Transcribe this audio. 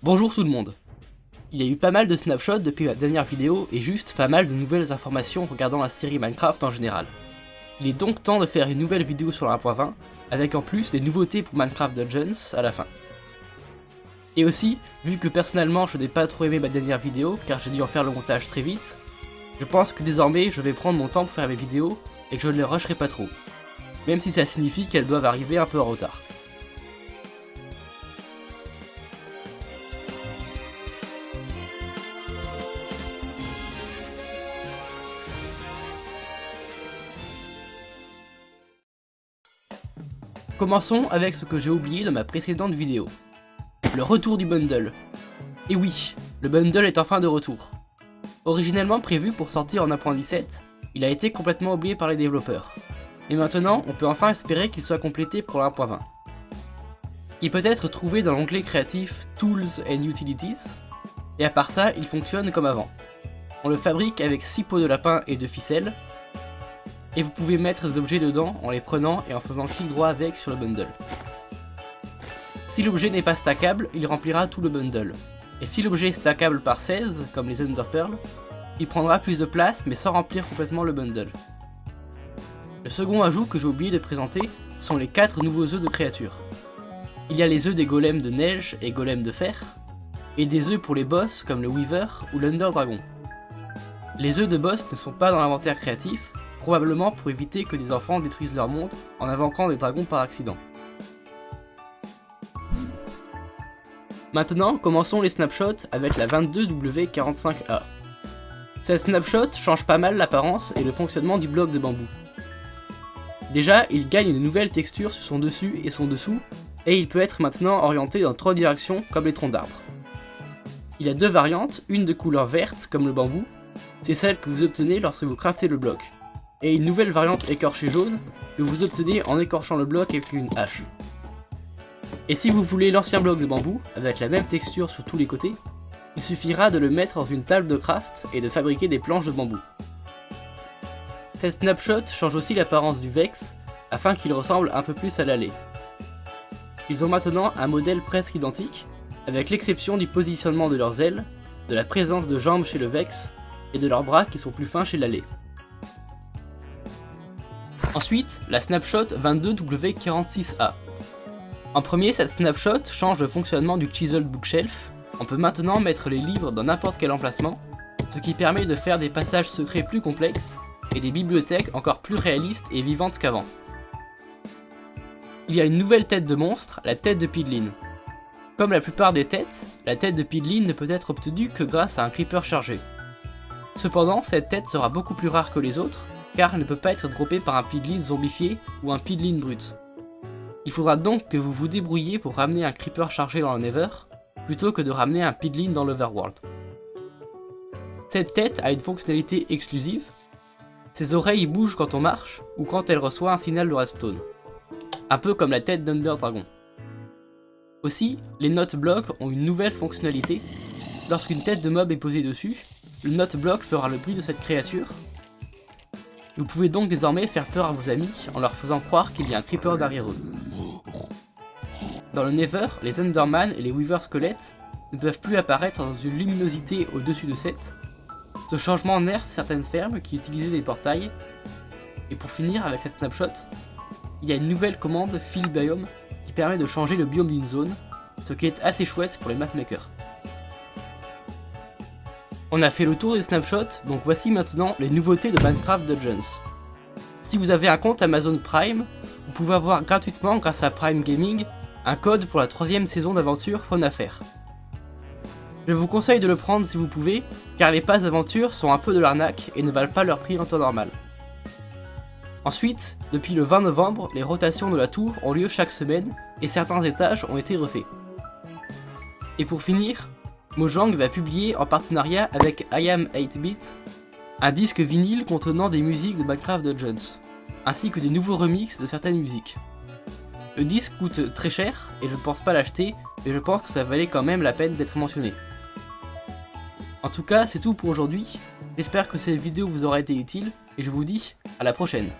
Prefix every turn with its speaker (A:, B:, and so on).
A: Bonjour tout le monde. Il y a eu pas mal de snapshots depuis ma dernière vidéo et juste pas mal de nouvelles informations regardant la série Minecraft en général. Il est donc temps de faire une nouvelle vidéo sur la 1.20, avec en plus des nouveautés pour Minecraft Dungeons à la fin. Et aussi, vu que personnellement je n'ai pas trop aimé ma dernière vidéo car j'ai dû en faire le montage très vite, je pense que désormais je vais prendre mon temps pour faire mes vidéos et que je ne les rusherai pas trop. Même si ça signifie qu'elles doivent arriver un peu en retard. Commençons avec ce que j'ai oublié dans ma précédente vidéo. Le retour du bundle. Et oui, le bundle est enfin de retour. Originellement prévu pour sortir en 1.17, il a été complètement oublié par les développeurs. Et maintenant, on peut enfin espérer qu'il soit complété pour la 1.20. Il peut être trouvé dans l'onglet créatif Tools and Utilities, et à part ça, il fonctionne comme avant. On le fabrique avec 6 peaux de lapin et de ficelles, et vous pouvez mettre des objets dedans en les prenant et en faisant clic droit avec sur le bundle. Si l'objet n'est pas stackable, il remplira tout le bundle. Et si l'objet est stackable par 16, comme les Ender Pearls, il prendra plus de place mais sans remplir complètement le bundle. Le second ajout que j'ai oublié de présenter sont les 4 nouveaux œufs de créatures. Il y a les œufs des golems de neige et golems de fer, et des œufs pour les boss comme le Weaver ou l'Under Dragon. Les œufs de boss ne sont pas dans l'inventaire créatif, probablement pour éviter que des enfants détruisent leur monde en invoquant des dragons par accident. Maintenant, commençons les snapshots avec la 22W45A. Cette snapshot change pas mal l'apparence et le fonctionnement du bloc de bambou. Déjà, il gagne une nouvelle texture sur son dessus et son dessous, et il peut être maintenant orienté dans 3 directions comme les troncs d'arbres. Il a 2 variantes, une de couleur verte comme le bambou, c'est celle que vous obtenez lorsque vous craftez le bloc, et une nouvelle variante écorchée jaune que vous obtenez en écorchant le bloc avec une hache. Et si vous voulez l'ancien bloc de bambou, avec la même texture sur tous les côtés, il suffira de le mettre dans une table de craft et de fabriquer des planches de bambou. Cette snapshot change aussi l'apparence du Vex, afin qu'il ressemble un peu plus à l'allée. Ils ont maintenant un modèle presque identique, avec l'exception du positionnement de leurs ailes, de la présence de jambes chez le Vex, et de leurs bras qui sont plus fins chez l'allée. Ensuite, la snapshot 22W46A. En premier, cette snapshot change le fonctionnement du Chiseled Bookshelf. On peut maintenant mettre les livres dans n'importe quel emplacement, ce qui permet de faire des passages secrets plus complexes et des bibliothèques encore plus réalistes et vivantes qu'avant. Il y a une nouvelle tête de monstre, la tête de Pidlin. Comme la plupart des têtes, la tête de Pidlin ne peut être obtenue que grâce à un creeper chargé. Cependant, cette tête sera beaucoup plus rare que les autres, car elle ne peut pas être droppée par un Pidlin zombifié ou un Pidlin brut. Il faudra donc que vous vous débrouilliez pour ramener un creeper chargé dans le Nether, plutôt que de ramener un Pidlin dans l'Overworld. Cette tête a une fonctionnalité exclusive. Ses oreilles bougent quand on marche, ou quand elle reçoit un signal de redstone. Un peu comme la tête d'Under Dragon. Aussi, les note blocks ont une nouvelle fonctionnalité. Lorsqu'une tête de mob est posée dessus, le note block fera le bruit de cette créature. Vous pouvez donc désormais faire peur à vos amis en leur faisant croire qu'il y a un creeper derrière eux. Dans le Nether, les Enderman et les Weaver squelettes ne peuvent plus apparaître dans une luminosité au-dessus de 7. Ce changement nerf certaines fermes qui utilisaient des portails. Et pour finir avec cette snapshot, il y a une nouvelle commande Fill Biome qui permet de changer le biome d'une zone, ce qui est assez chouette pour les mapmakers. On a fait le tour des snapshots, donc voici maintenant les nouveautés de Minecraft Dungeons. Si vous avez un compte Amazon Prime, vous pouvez avoir gratuitement grâce à Prime Gaming un code pour la 3ème saison d'aventure Fun à faire. Je vous conseille de le prendre si vous pouvez, car les passes d'aventure sont un peu de l'arnaque et ne valent pas leur prix en temps normal. Ensuite, depuis le 20 novembre, les rotations de la tour ont lieu chaque semaine et certains étages ont été refaits. Et pour finir, Mojang va publier en partenariat avec iam8bit un disque vinyle contenant des musiques de Minecraft Dungeons, ainsi que des nouveaux remixes de certaines musiques. Le disque coûte très cher et je ne pense pas l'acheter, mais je pense que ça valait quand même la peine d'être mentionné. En tout cas, c'est tout pour aujourd'hui, j'espère que cette vidéo vous aura été utile et je vous dis à la prochaine.